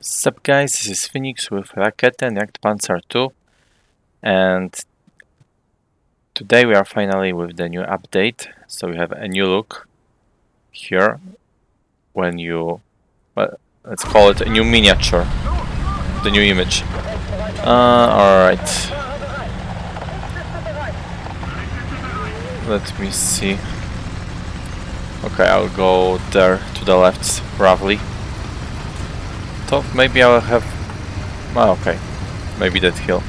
Sup guys, this is Phoenix with Raketenjagdpanzer 2, and today we are finally with the new update. So we have a new look here when you, well, let's call it a new miniature, the new image. Alright, let me see. Okay, I'll go there to the left roughly. Thought maybe I'll have... Oh, okay, maybe that hill.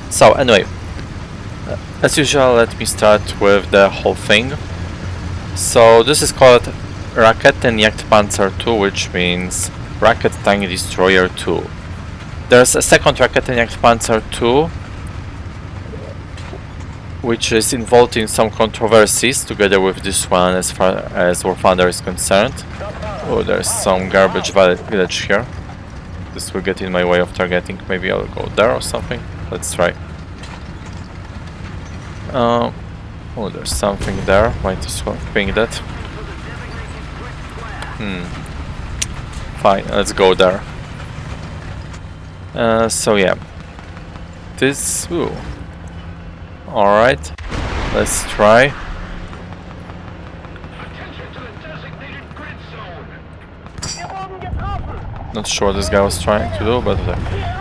So anyway, as usual, let me start with the whole thing. So this is called Raketenjagdpanzer 2, which means Rocket Tank Destroyer 2. There's a second Raketenjagdpanzer 2, which is involved in some controversies together with this one as far as War Thunder is concerned. Oh, there's some garbage village here. This will get in my way of targeting. Maybe I'll go there or something. Let's try. Oh, there's something there. Might as well ping that. Fine, let's go there. So yeah. This... Ooh. Alright. Let's try. Not sure what this guy was trying to do, but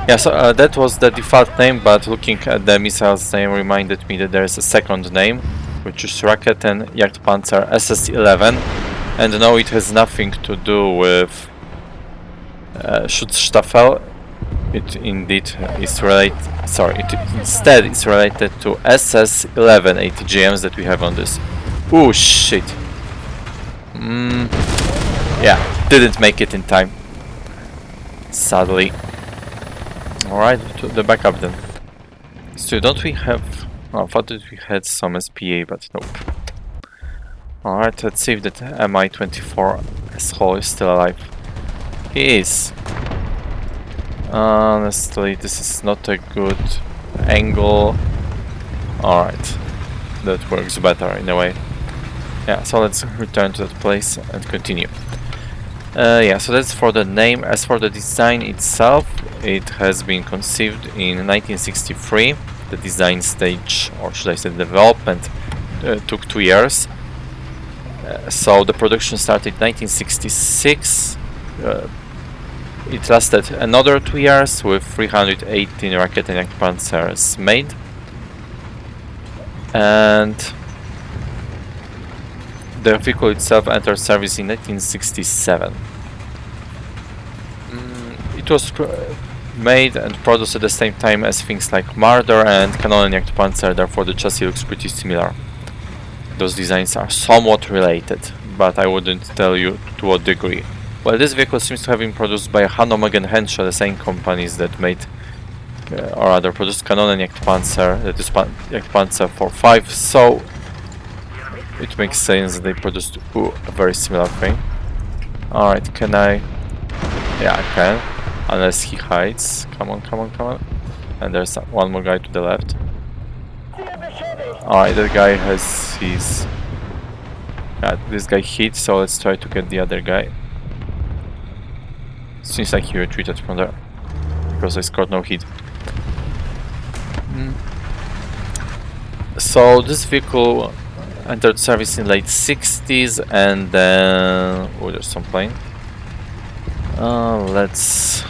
yeah, so that was the default name, but looking at the missile's name reminded me that there is a second name, which is Raketenjagdpanzer SS-11, and no, it has nothing to do with Schutzstaffel. It indeed is related. Sorry, instead is related to SS-11 ATGMs that we have on this. Oh shit! Yeah, didn't make it in time. Sadly. Alright, to the backup then. So don't we have... Oh, I thought that we had some SPA, but nope. Alright, let's see if that Mi-24 asshole is still alive. He is. Honestly, this is not a good angle. Alright. That works better in a way. Yeah, so let's return to that place and continue. Yeah, so that's for the name. As for the design itself, it has been conceived in 1963. The design stage, or should I say development, took 2 years. So the production started in 1966. It lasted another 2 years with 318 Raketenjagdpanzers made. And the vehicle itself entered service in 1967. It was made and produced at the same time as things like Marder and Kanonenjagdpanzer, therefore the chassis looks pretty similar. Those designs are somewhat related, but I wouldn't tell you to what degree. Well, this vehicle seems to have been produced by Hanomag and Henshaw, the same companies that made, or rather produced Kanonenjagdpanzer, that is Jagdpanzer 4.5, so it makes sense that they produced a very similar thing. Alright, can I... Yeah, I can. Unless he hides. Come on, come on, come on. And there's one more guy to the left. Alright, that guy has his... Yeah, this guy hit, so let's try to get the other guy. Seems like he retreated from there. Because I scored no hit. So this vehicle entered service in late 60s, and then... Oh, there's some plane. Let's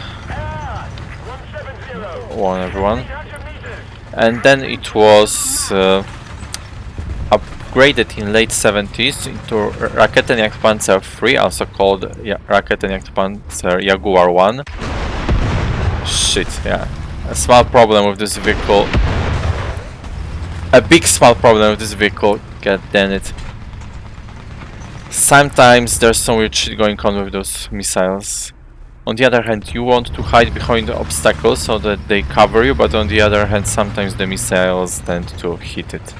warn everyone. And then it was upgraded in late 70s into Raketenjagdpanzer 3, also called Raketenjagdpanzer Jaguar 1. Shit, yeah. A small problem with this vehicle. A big small problem with this vehicle. God damn it. Sometimes there's some weird shit going on with those missiles. On the other hand, you want to hide behind the obstacles so that they cover you, but on the other hand, sometimes the missiles tend to hit it.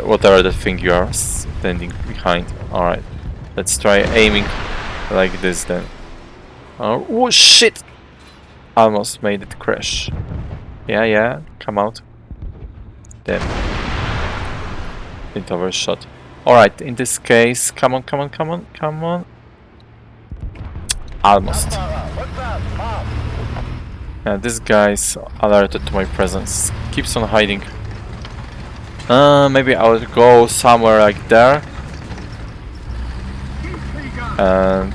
Whatever the thing you are standing behind. Alright, let's try aiming like this then. Oh shit! Almost made it crash. Yeah, come out. Damn. It overshot. Alright, in this case, come on. Almost. Yeah, this guy's alerted to my presence. Keeps on hiding. Maybe I would go somewhere like there and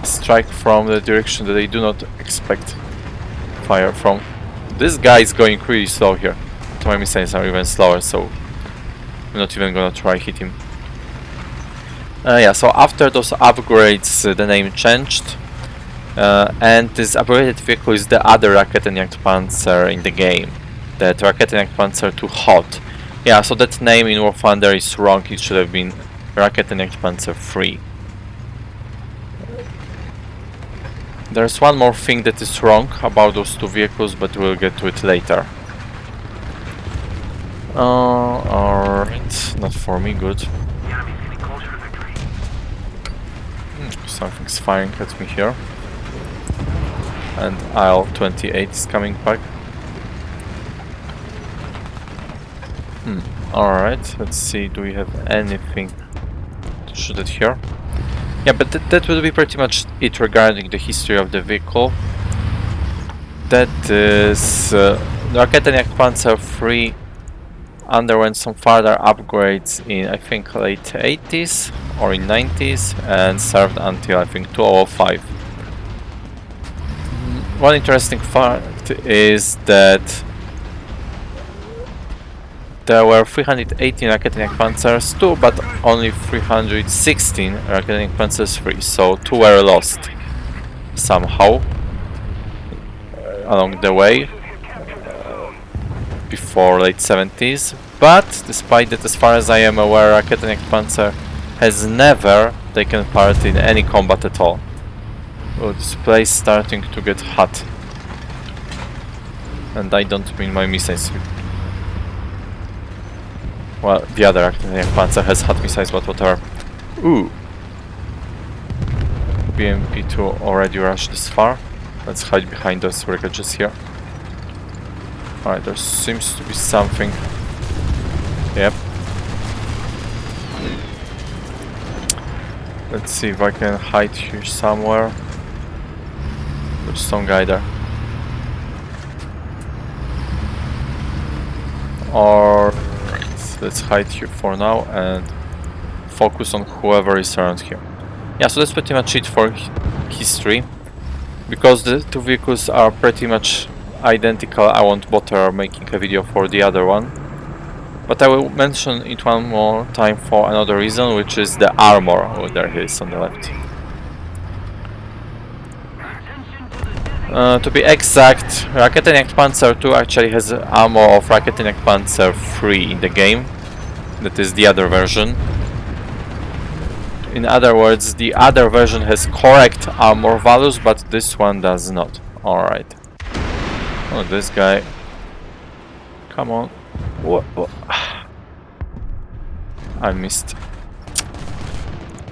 strike from the direction that they do not expect fire from. This guy is going really slow here. My missiles are even slower, so I'm not even gonna try hit him. Yeah, so after those upgrades, the name changed. And this upgraded vehicle is the other Raketenjagdpanzer in the game. That Raketenjagdpanzer 2 Hot. Yeah, so that name in War Thunder is wrong, it should have been Raketenjagdpanzer 3. There's one more thing that is wrong about those two vehicles, but we'll get to it later. Alright, not for me, good. Something's firing at me here. And IL-28 is coming back. Alright, let's see, do we have anything to shoot at here? Yeah, but that will be pretty much it regarding the history of the vehicle. That is... the Raketenjagdpanzer 3 underwent some further upgrades in, I think, late 80s or in 90s and served until, I think, 2005. One interesting fact is that there were 318 Raketenjagdpanzers 2, but only 316 Raketenjagdpanzers 3, so 2 were lost somehow along the way before late 70s. But despite that, as far as I am aware, Raketenjagdpanzer has never taken part in any combat at all. Oh, this place is starting to get hot. And I don't mean my missiles. Well, the other Raketenjagdpanzer has hot missiles, but whatever. Ooh! BMP-2 already rushed this far. Let's hide behind those wreckages here. Alright, there seems to be something. Yep. Let's see if I can hide here somewhere. There's some guy there. Alright, let's hide here for now and focus on whoever is around here. Yeah, so that's pretty much it for history. Because the two vehicles are pretty much identical, I won't bother making a video for the other one. But I will mention it one more time for another reason, which is the armor. Oh, there he is on the left. To be exact, Raketenjagdpanzer 2 actually has armor of Raketenjagdpanzer 3 in the game. That is the other version. In other words, the other version has correct armor values, but this one does not. Alright. Oh, this guy. Come on. Whoa. I missed.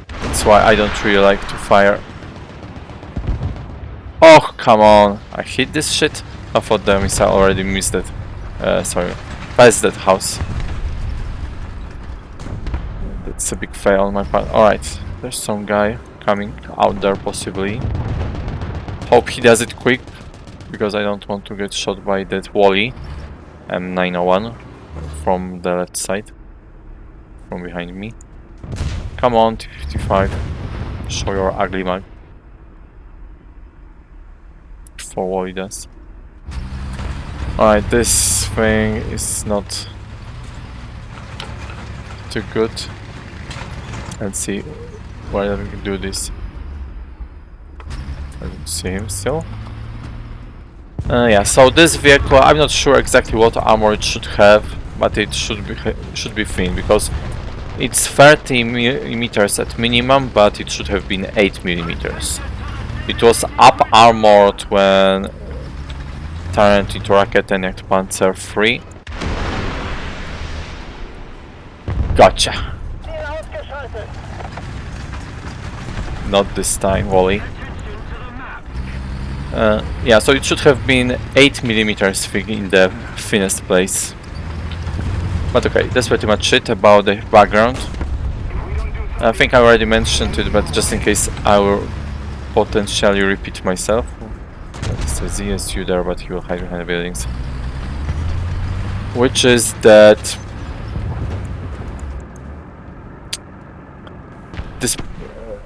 That's why I don't really like to fire. Oh, come on. I hit this shit. I thought the missile already missed it. Sorry. Past that house. That's a big fail on my part. Alright. There's some guy coming out there possibly. Hope he does it quick, because I don't want to get shot by that Wally M901 from the left side, from behind me. Come on, T-55, show your ugly mug before Wally does. Alright, this thing is not too good. Let's see where we can do this. I don't see him still. Yeah, so this vehicle, I'm not sure exactly what armor it should have, but it should be thin, because it's 30 millimeters at minimum, but it should have been 8 millimeters. It was up armored when turned into Raketenjagdpanzer 3. Gotcha. Not this time, Wally. Yeah, so it should have been 8 millimeters thick in the thinnest place. But okay, that's pretty much it about the background. I think I already mentioned it, but just in case I will potentially repeat myself. a ZSU there, but he will hide behind the buildings. Which is that this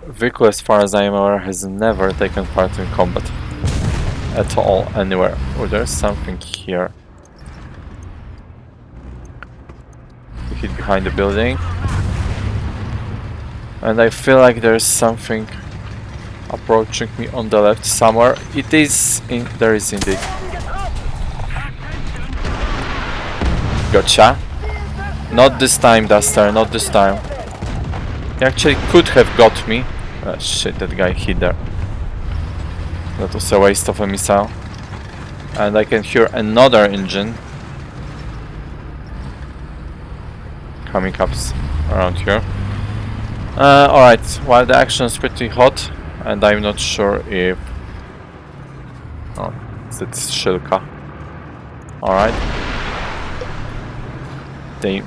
vehicle, as far as I am aware, has never taken part in combat at all, anywhere. Oh, there's something here. We hid behind the building. And I feel like there's something approaching me on the left somewhere. It is in... there is indeed. Gotcha. Not this time, Duster, not this time. He actually could have got me. Oh, shit, that guy hid there. That was a waste of a missile. And I can hear another engine coming up around here. Alright, well, the action is pretty hot, and I'm not sure if... oh, it's Shilka. Alright. Damn.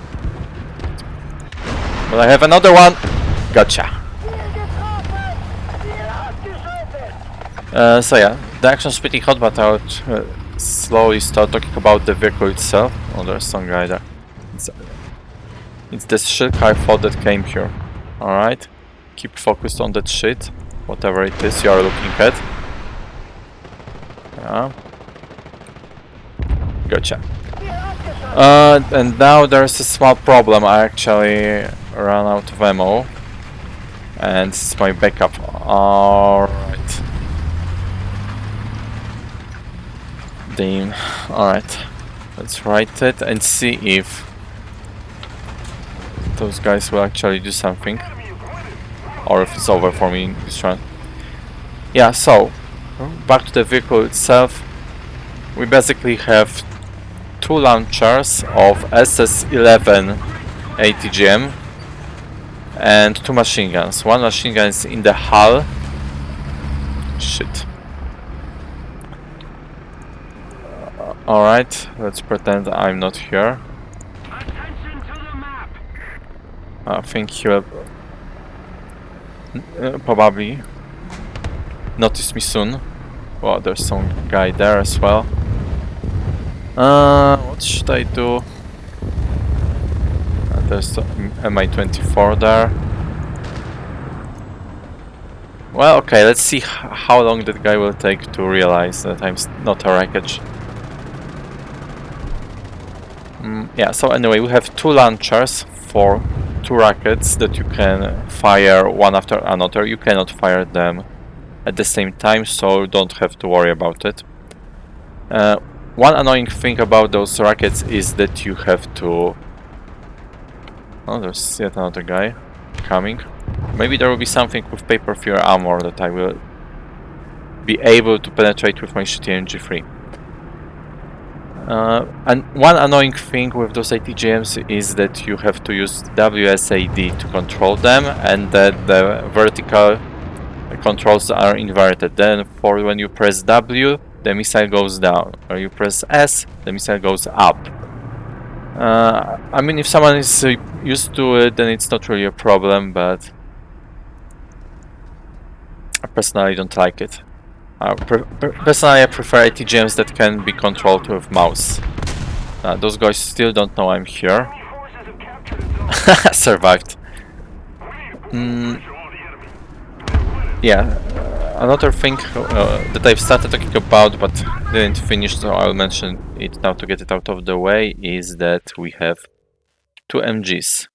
But I have another one! Gotcha. So yeah, the action is pretty hot, but I would slowly start talking about the vehicle itself. Oh, there's some guy there. It's the Shilka I thought that came here. Alright. Keep focused on that shit. Whatever it is you are looking at. Yeah. Gotcha. And now there's a small problem. I actually ran out of ammo. And this is my backup. Alright. Damn. Alright. Let's write it and see if those guys will actually do something. Or if it's over for me in this run. Yeah, so back to the vehicle itself. We basically have two launchers of SS-11 ATGM and two machine guns. One machine gun is in the hull. Shit. Alright, let's pretend I'm not here. I think he'll probably notice me soon. Well, there's some guy there as well. What should I do? There's the Mi-24 there. Well, okay, let's see how long that guy will take to realize that I'm not a wreckage. Yeah, so anyway, we have two launchers for two rockets that you can fire one after another. You cannot fire them at the same time, so don't have to worry about it. One annoying thing about those rockets is that you have to... oh, there's yet another guy coming. Maybe there will be something with paper fear armor that I will be able to penetrate with my shitty MG3. And one annoying thing with those ATGMs is that you have to use WSAD to control them, and that the vertical controls are inverted. Then for when you press W, the missile goes down, or you press S, the missile goes up. I mean, if someone is used to it, then it's not really a problem, but I personally don't like it. Personally, I prefer ATGMs that can be controlled with mouse. Those guys still don't know I'm here. Survived. Yeah, another thing that I've started talking about but didn't finish, so I'll mention it now to get it out of the way, is that we have two MGs.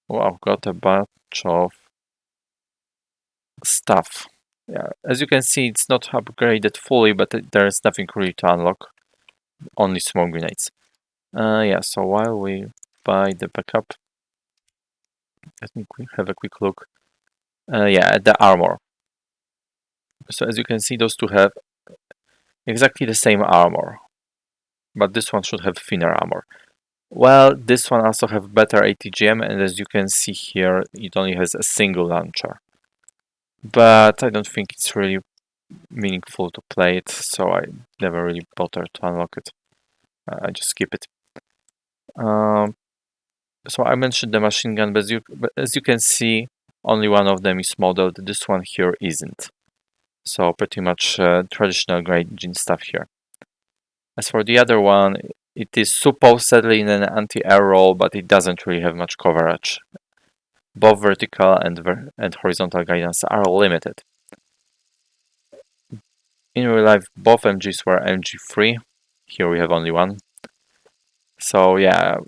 Oh, I've got a bunch of stuff. Yeah, as you can see, it's not upgraded fully, but there's nothing really to unlock. Only smoke grenades. Yeah, so while we buy the backup, let me have a quick look. Yeah, at the armor. So as you can see, those two have exactly the same armor, but this one should have thinner armor. Well, this one also have better ATGM, and as you can see here, it only has a single launcher. But I don't think it's really meaningful to play it, so I never really bothered to unlock it. I just skip it. So I mentioned the machine gun, but as you can see, only one of them is modeled. This one here isn't. So pretty much traditional Great Engine stuff here. As for the other one, it is supposedly in an anti-air role, but it doesn't really have much coverage. Both vertical and horizontal guidance are limited. In real life, both MGs were MG3. Here we have only one. So yeah,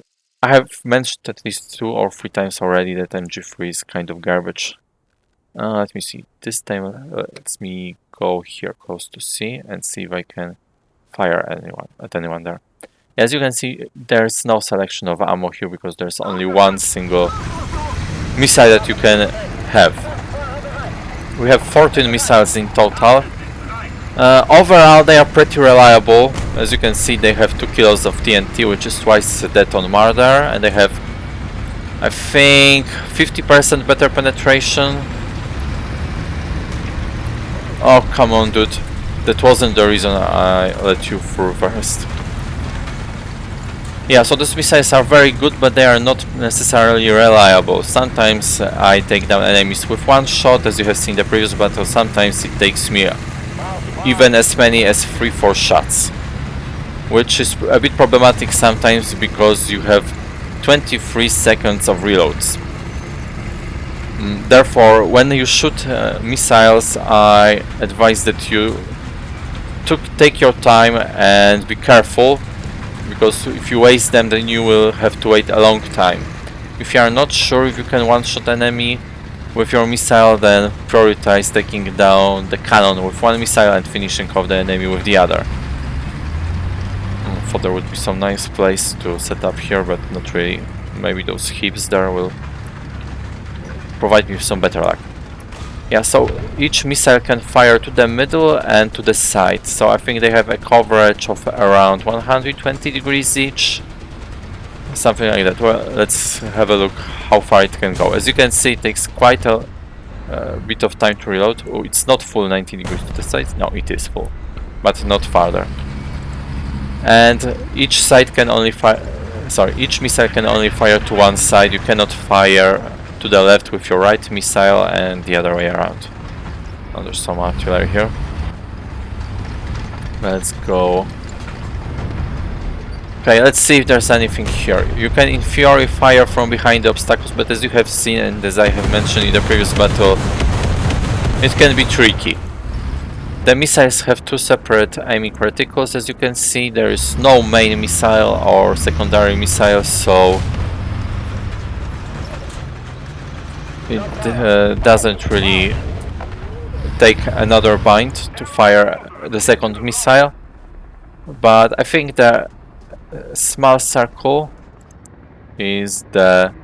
I have mentioned at least 2 or 3 times already that MG3 is kind of garbage. Let me see. This time, let me go here close to C and see if I can fire anyone there. As you can see, there's no selection of ammo here because there's only one single missile that you can have. We have 14 missiles in total. Overall, they are pretty reliable. As you can see, they have 2 kilos of TNT, which is twice that on Marder, and they have, I think, 50% better penetration. Oh, come on, dude. That wasn't the reason I let you through first. Yeah, so these missiles are very good, but they are not necessarily reliable. Sometimes I take down enemies with 1 shot, as you have seen in the previous battle. Sometimes it takes me even as many as 3-4 shots, which is a bit problematic sometimes because you have 23 seconds of reloads. Therefore, when you shoot missiles, I advise that you take your time and be careful, because if you waste them, then you will have to wait a long time. If you are not sure if you can one-shot enemy with your missile, then prioritize taking down the cannon with 1 missile and finishing off the enemy with the other. I thought there would be some nice place to set up here, but not really. Maybe those heaps there will provide me with some better luck. Yeah, so each missile can fire to the middle and to the side. So I think they have a coverage of around 120 degrees each. Something like that. Well, let's have a look how far it can go. As you can see, it takes quite a bit of time to reload. Oh, it's not full 90 degrees to the side. No, it is full, but not farther. And each side can only fire. Sorry, each missile can only fire to one side. You cannot fire to the left with your right missile and the other way around. Oh, there's some artillery here. Let's go. Okay, let's see if there's anything here. You can in theory fire from behind the obstacles, but as you have seen and as I have mentioned in the previous battle, it can be tricky. The missiles have 2 separate aiming reticles. As you can see, there is no main missile or secondary missile, so it doesn't really take another bind to fire the second missile. But I think the small circle is the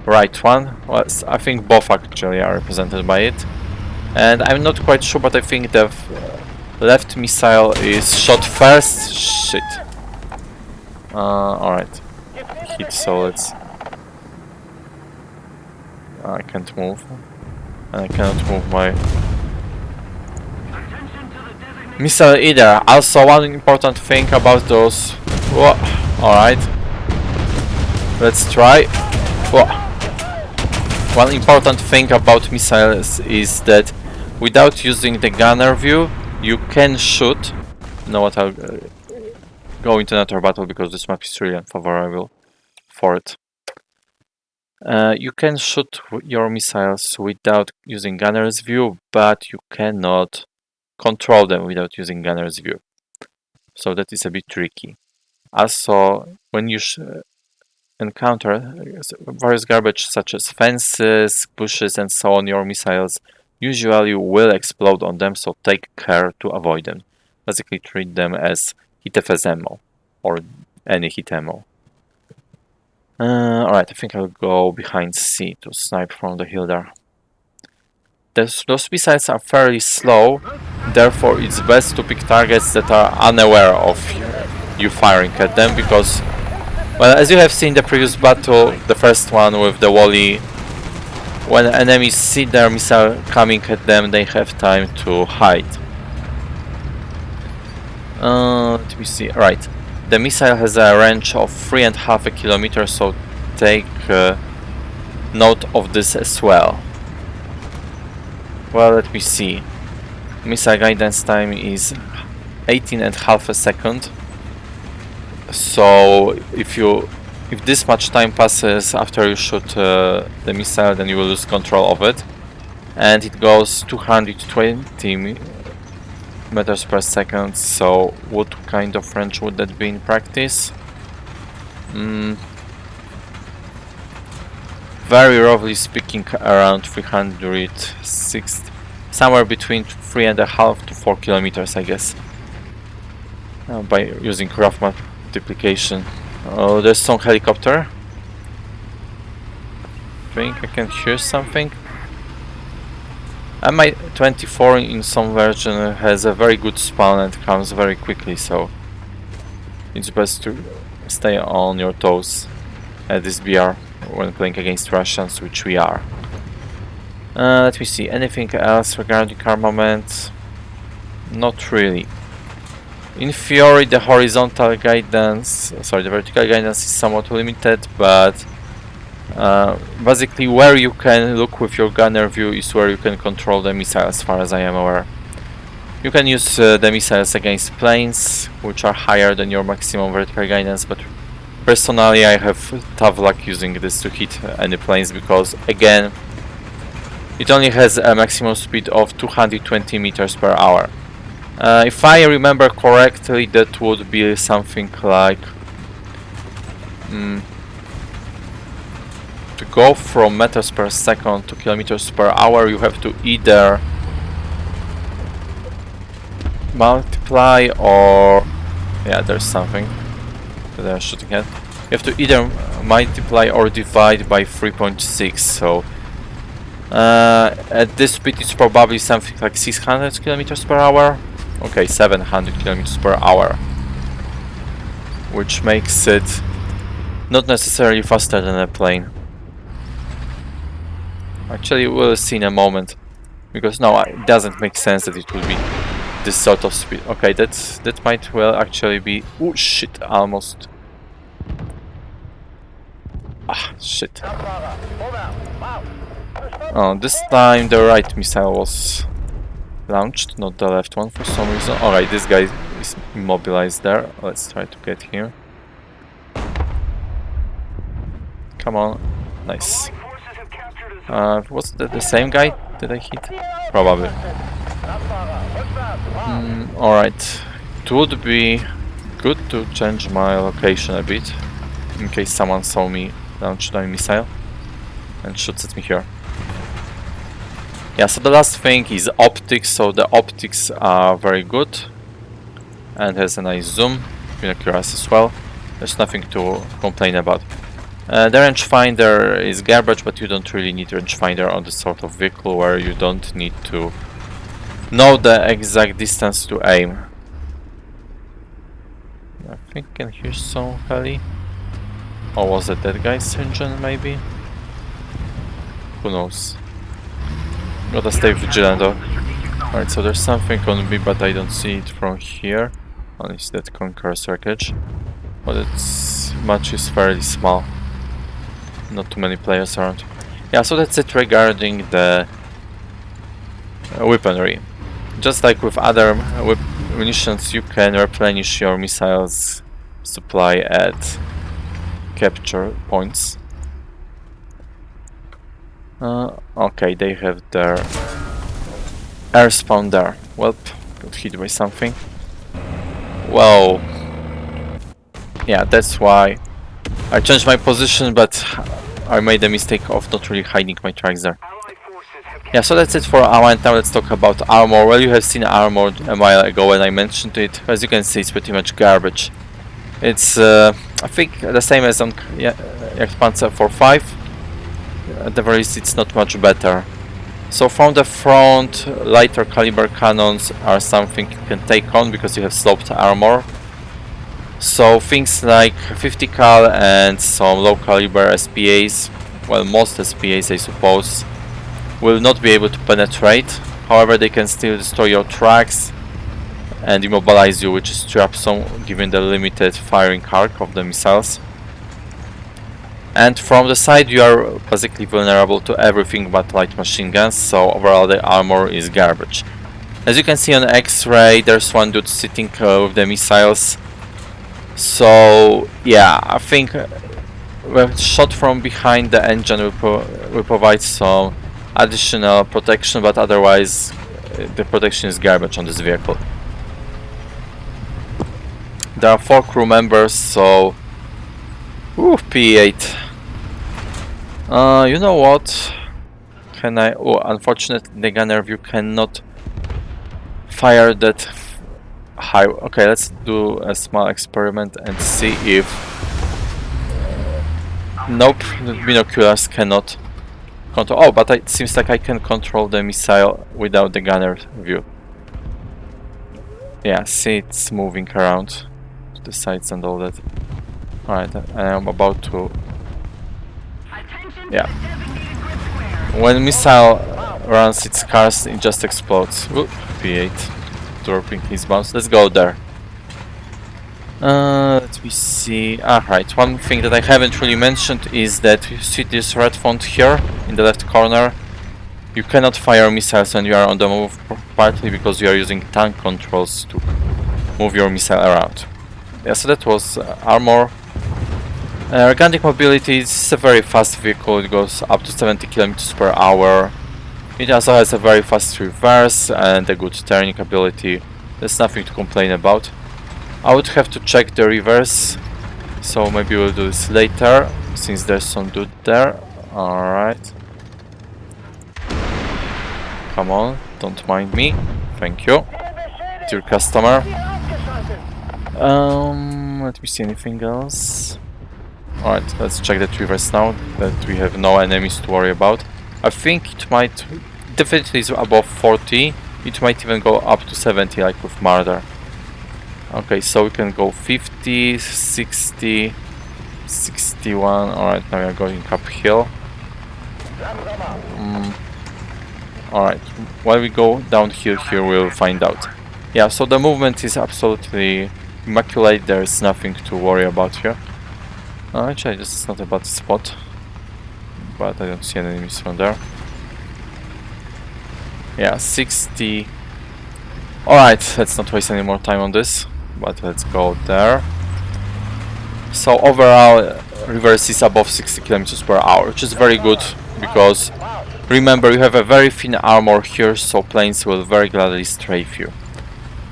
right one. Well, I think both actually are represented by it. And I'm not quite sure, but I think the left missile is shot first. Shit. Alright. Hit, so let's... I can't move. And I cannot move my missile either. Also, one important thing about those... Whoa. Alright. Let's try. Whoa. One important thing about missiles is that without using the gunner view, you can shoot. You know what, I'll go into another battle because this map is really unfavorable for it. You can shoot your missiles without using gunner's view, but you cannot control them without using gunner's view. So that is a bit tricky. Also, when you encounter various garbage such as fences, bushes and so on, your missiles usually will explode on them, so take care to avoid them. Basically treat them as hit-fs ammo, or any hit ammo. Alright, I think I'll go behind C to snipe from the hill there. Those missiles are fairly slow, therefore it's best to pick targets that are unaware of you firing at them, because, well, as you have seen in the previous battle, the first one with the Wally, when enemies see their missile coming at them, they have time to hide. Let me see. Right, the missile has a range of 3.5 kilometers, so take note of this as well. Well, let me see. Missile guidance time is 18.5 seconds. So if this much time passes after you shoot the missile, then you will lose control of it. And it goes 220 meters per second. So what kind of range would that be in practice? Very roughly speaking, around 360, somewhere between 3.5 to 4 kilometers, I guess, by using rough multiplication. Oh, there's some helicopter. I think I can hear something. Mi-24 in some version has a very good spawn and comes very quickly, so it's best to stay on your toes at this BR when playing against Russians, which we are. Let me see, anything else regarding armament? Not really. In theory, the horizontal guidance, sorry, the vertical guidance is somewhat limited, but basically where you can look with your gunner view is where you can control the missile, as far as I am aware. You can use the missiles against planes, which are higher than your maximum vertical guidance, but personally I have tough luck using this to hit any planes, because again, it only has a maximum speed of 220 meters per hour. If I remember correctly, that would be something like to go from meters per second to kilometers per hour, you have to either multiply or... yeah, there's something that they're shooting at. You have to either multiply or divide by 3.6, so at this speed it's probably something like 600 kilometers per hour. Okay, 700 kilometers per hour, which makes it not necessarily faster than a plane. Actually, we'll see in a moment, because no, it doesn't make sense that it will be this sort of speed. Okay, that might well actually be... oh shit, almost. Ah, shit. Oh, this time the right missile was launched, not the left one for some reason. Alright, this guy is immobilized there. Let's try to get here. Come on. Nice. Was that the same guy that I hit? Probably. Alright. It would be good to change my location a bit, in case someone saw me launch my missile and shoots at me here. Yeah, so the last thing is optics. So the optics are very good and has a nice zoom, binoculars as well. There's nothing to complain about. The rangefinder is garbage, but you don't really need rangefinder on this sort of vehicle where you don't need to know the exact distance to aim. I think I can hear some heli. Or was it that guy's engine, maybe? Who knows? Gotta stay vigilant though. Alright, so there's something on B, but I don't see it from here. Only see that Conqueror's wreckage. But its match is fairly small. Not too many players around. Yeah, so that's it regarding the weaponry. Just like with other munitions, you can replenish your missiles supply at capture points. Okay, they have their air spawn there. Well, got hit by something. Well, yeah, that's why I changed my position, but I made the mistake of not really hiding my tracks there. Yeah, so that's it for our and now let's talk about armor. Well, you have seen armor a while ago when I mentioned it. As you can see, it's pretty much garbage. It's, I think, the same as on Jagdpanzer 4.5. At the very least, it's not much better. So from the front, lighter caliber cannons are something you can take on because you have sloped armor. So things like 50 cal and some low caliber SPAs, well, most SPAs I suppose, will not be able to penetrate. However, they can still destroy your tracks and immobilize you, which is troublesome given the limited firing arc of the missiles. And from the side you are basically vulnerable to everything but light machine guns, so overall the armor is garbage. As you can see on X-ray, there's one dude sitting with the missiles. So yeah, I think the shot from behind the engine will provide some additional protection, but otherwise the protection is garbage on this vehicle. There are 4 crew members, so P8. You know what? Can I? Oh, unfortunately, the gunner view cannot fire that high. Okay, let's do a small experiment and see if. Nope, the binoculars cannot control. Oh, but it seems like I can control the missile without the gunner view. Yeah, see, it's moving around to the sides and all that. Alright, I'm about to. Yeah. When missile runs its cars, it just explodes. Oop, P8 dropping his bombs. Let's go there. Let me see. Right. One thing that I haven't really mentioned is that you see this red font here in the left corner. You cannot fire missiles when you are on the move, partly because you are using tank controls to move your missile around. Yeah, so that was armor. Regarding mobility, it's a very fast vehicle. It goes up to 70 km per hour. It also has a very fast reverse and a good turning ability. There's nothing to complain about. I would have to check the reverse, so maybe we'll do this later, since there's some dude there. Alright. Come on, don't mind me. Thank you. Dear customer. Let me see anything else. Alright, let's check the reverse now, that we have no enemies to worry about. I think it might, definitely is above 40, it might even go up to 70 like with Marder. Okay, so we can go 50, 60, 61, alright, now we are going uphill. Alright, while we go downhill here we'll find out. Yeah, so the movement is absolutely immaculate, there is nothing to worry about here. Actually, this is not a bad spot, but I don't see any enemies from there. Yeah, 60. Alright, let's not waste any more time on this, but let's go there. So overall, reverse is above 60 km per hour, which is very good, because remember, you have a very thin armor here, so planes will very gladly strafe you.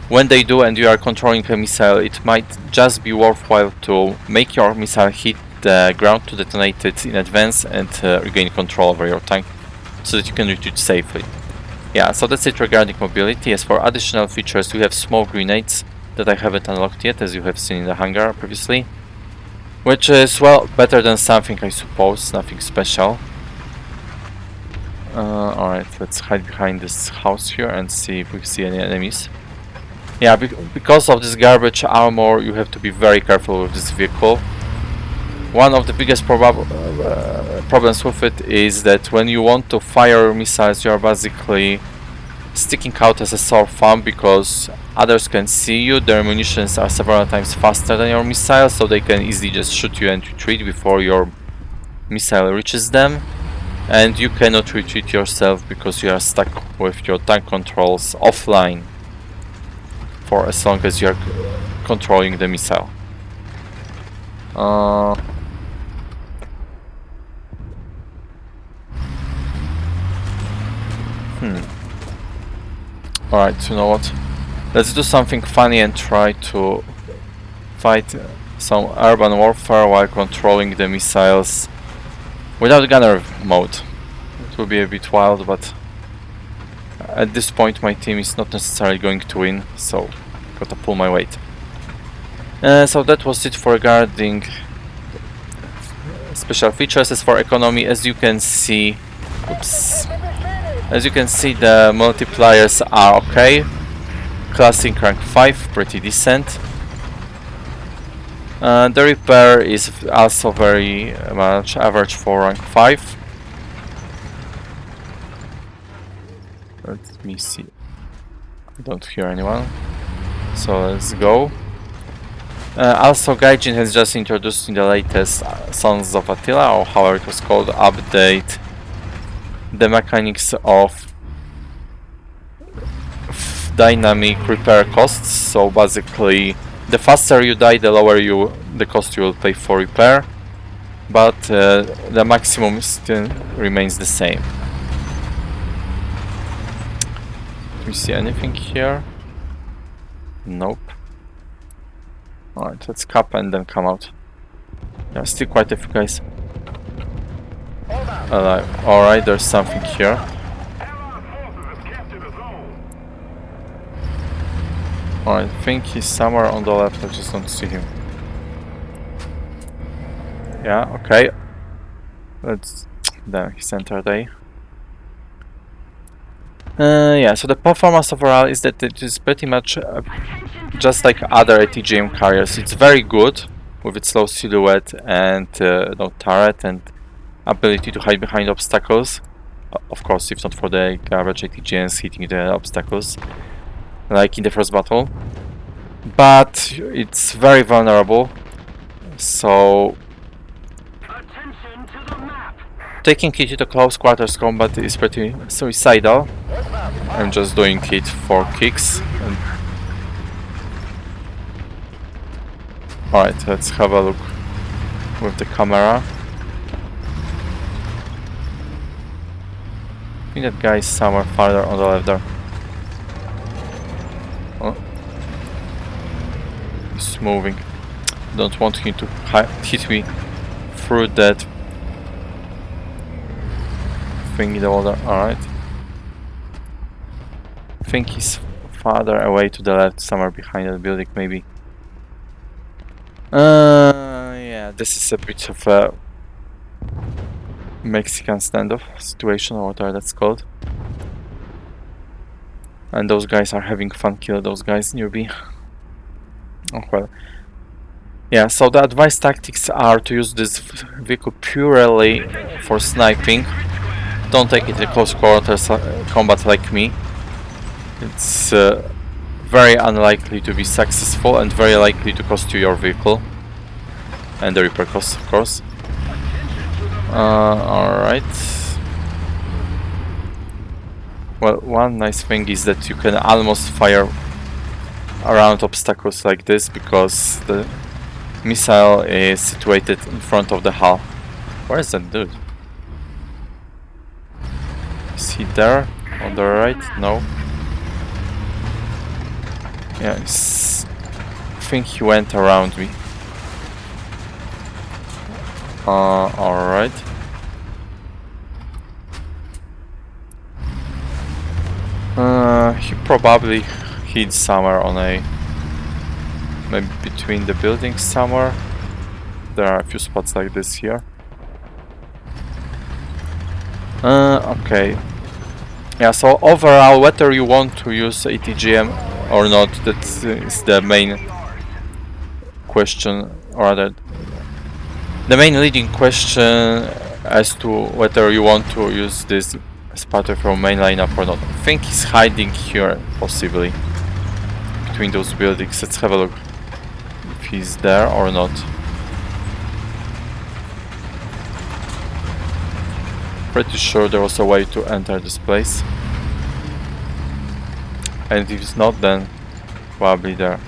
When they do and you are controlling a missile, it might just be worthwhile to make your missile hit the ground to detonate it in advance and regain control over your tank so that you can retreat safely. Yeah, so that's it regarding mobility. As for additional features, we have smoke grenades that I haven't unlocked yet, as you have seen in the hangar previously. Which is, well, better than something, I suppose, nothing special. Alright, let's hide behind this house here and see if we see any enemies. Yeah, because of this garbage armor, you have to be very careful with this vehicle. One of the biggest problems with it is that when you want to fire missiles, you are basically sticking out as a sore thumb, because others can see you, their munitions are several times faster than your missile, so they can easily just shoot you and retreat before your missile reaches them. And you cannot retreat yourself because you are stuck with your tank controls offline for as long as you are controlling the missile. Alright, you know what? Let's do something funny and try to fight some urban warfare while controlling the missiles without gunner mode. It will be a bit wild, but at this point my team is not necessarily going to win, so gotta pull my weight. So that was it for regarding special features. As for economy, as you can see, the multipliers are okay. Classic rank 5, pretty decent. The repair is also very much average for rank 5. Let me see. I don't hear anyone. So let's go. Also, Gaijin has just introduced in the latest Sons of Attila, or however it was called, update, the mechanics of dynamic repair costs. So basically, the faster you die, the lower the cost you will pay for repair, but the maximum still remains the same. Do we see anything here? Nope. Alright, let's cap and then come out. Yeah, still quite a few guys. Alright, there's something here. Alright, I think he's somewhere on the left, I just don't see him. Yeah, okay. Then he's entered A. Yeah, so the performance overall is that it is pretty much just like other ATGM carriers. It's very good with its low silhouette and no turret and ability to hide behind obstacles. Of course, if not for the garbage ATGMs hitting the obstacles, like in the first battle. But it's very vulnerable, so taking it into close quarters combat is pretty suicidal. I'm just doing it for kicks. Alright, let's have a look with the camera. I think that guy is somewhere farther on the left there. Oh. He's moving. Don't want him to hit me through that thing in the water. Alright. I think he's farther away to the left, somewhere behind that building, maybe. Yeah, this is a bit of a Mexican standoff situation, or whatever that's called. And those guys are having fun, kill those guys near B. Oh well. Yeah, so the advised tactics are to use this vehicle purely for sniping. Don't take it in close quarters combat like me. It's very unlikely to be successful and very likely to cost you your vehicle. And the repair costs, of course. Alright. Well, one nice thing is that you can almost fire around obstacles like this because the missile is situated in front of the hull. Where is that dude? Is he there? On the right? No. Yeah, I think he went around me. Alright. He probably hid somewhere on maybe between the buildings somewhere. There are a few spots like this here. Okay. Yeah, so overall, whether you want to use ATGM or not, that is the main question, or rather, the main leading question as to whether you want to use this as part of your main lineup or not. I think he's hiding here, possibly, between those buildings. Let's have a look if he's there or not. Pretty sure there was a way to enter this place. And if it's not, then probably there.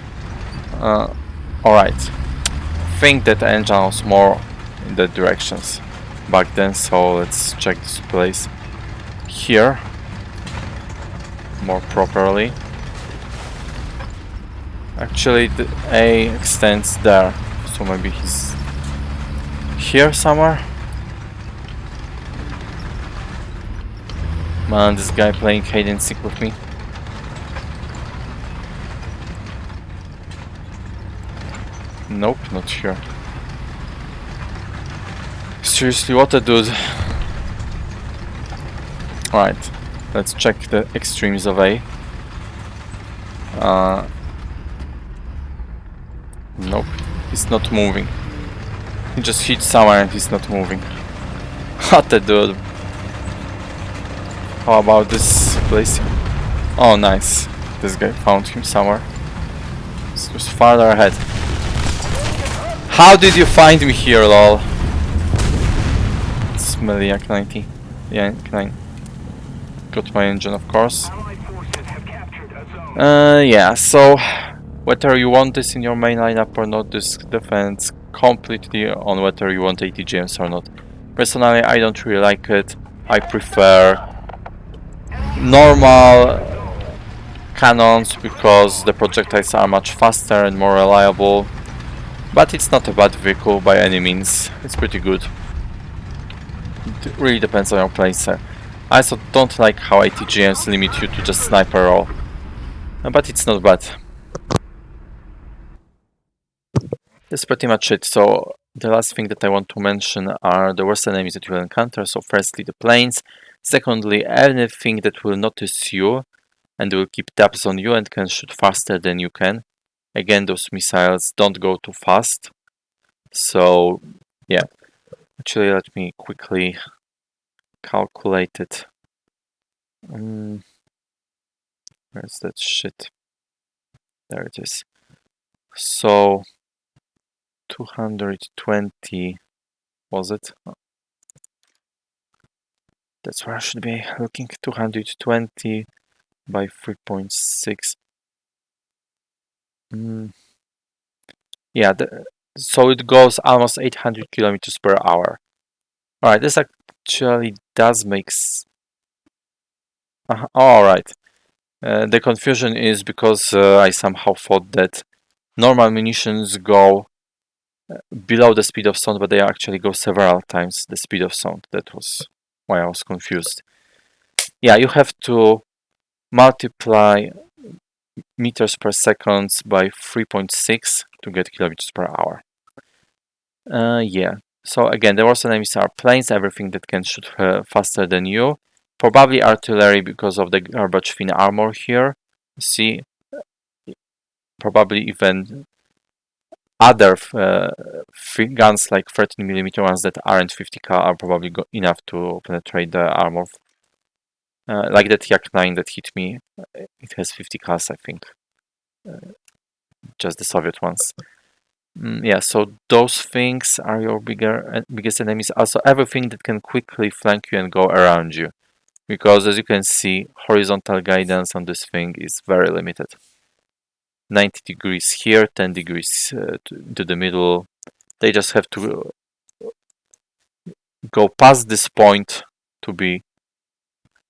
Alright. I think that engine was more in the directions back then, so let's check this place here more properly. Actually, the A extends there, so maybe he's here somewhere. Man, this guy playing hide and seek with me. Nope, not here. Seriously, what a dude. Alright, let's check the extremes of A. Nope, he's not moving. He just hit somewhere and he's not moving. What a dude. How about this place? Oh, nice. This guy found him somewhere. This was farther ahead. How did you find me here, lol? It's Meliak 90. Yeah, 9. Got my engine, of course. Yeah, so whether you want this in your main lineup or not, this depends completely on whether you want ATGMs or not. Personally, I don't really like it. I prefer normal cannons because the projectiles are much faster and more reliable. But it's not a bad vehicle by any means. It's pretty good. It really depends on your playstyle. I also don't like how ATGMs limit you to just sniper roll. But it's not bad. That's pretty much it. So the last thing that I want to mention are the worst enemies that you will encounter. So firstly, the planes. Secondly, anything that will notice you and will keep tabs on you and can shoot faster than you can. Again, those missiles don't go too fast. So yeah, actually let me quickly calculate it. Where's that shit? There it is. So 220 was it? That's where I should be looking. 220 by 3.6. Yeah, so it goes almost 800 kilometers per hour. Alright, this actually does make alright. The confusion is because I somehow thought that normal munitions go below the speed of sound, but they actually go several times the speed of sound. That was why I was confused. Yeah, you have to multiply meters per second by 3.6 to get kilometers per hour. Yeah, so again, the worst enemies are planes, everything that can shoot faster than you. Probably artillery because of the garbage thin armor here. See, probably even other guns like 13mm ones that aren't 50 cal are probably enough to penetrate the armor. Like that Yak-9 that hit me, it has 50 cals, I think. Just the Soviet ones. Yeah, so those things are your biggest enemies. Also, everything that can quickly flank you and go around you. Because as you can see, horizontal guidance on this thing is very limited. 90 degrees here, 10 degrees to the middle. They just have to go past this point to be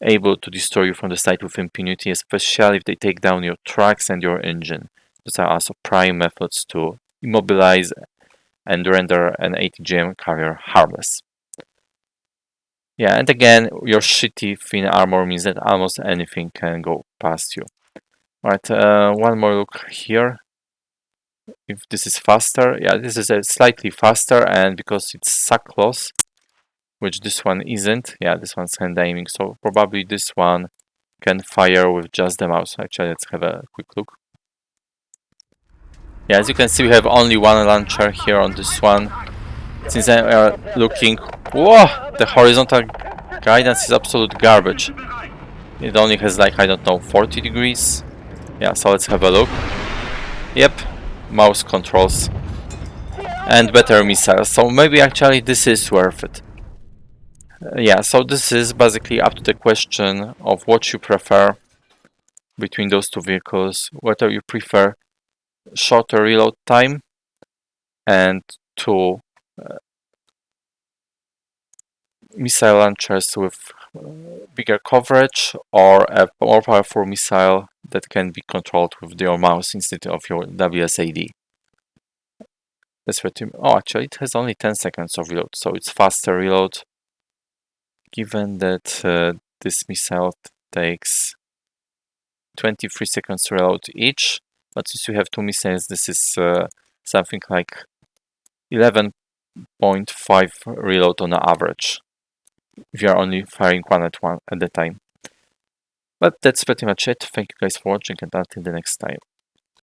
able to destroy you from the side with impunity, especially if they take down your tracks and your engine. Those are also prime methods to immobilize and render an ATGM carrier harmless. Yeah, and again, your shitty thin armor means that almost anything can go past you. Alright, one more look here. If this is faster, yeah, this is slightly faster, and because it's suckless, which this one isn't, yeah, this one's hand aiming, so probably this one can fire with just the mouse. Actually, let's have a quick look. Yeah, as you can see, we have only one launcher here on this one. Since I are looking, whoa, the horizontal guidance is absolute garbage. It only has like, I don't know, 40 degrees. Yeah, so let's have a look. Yep, mouse controls and better missiles. So maybe actually this is worth it. Yeah, so this is basically up to the question of what you prefer between those two vehicles. Whether you prefer shorter reload time and two missile launchers with bigger coverage, or a more powerful missile that can be controlled with your mouse instead of your WSAD. That's what oh, actually it has only 10 seconds of reload, so it's faster reload, given that this missile takes 23 seconds to reload each, but since you have two missiles, this is something like 11.5 reload on average, if you are only firing one at a time. But that's pretty much it. Thank you guys for watching, and until the next time.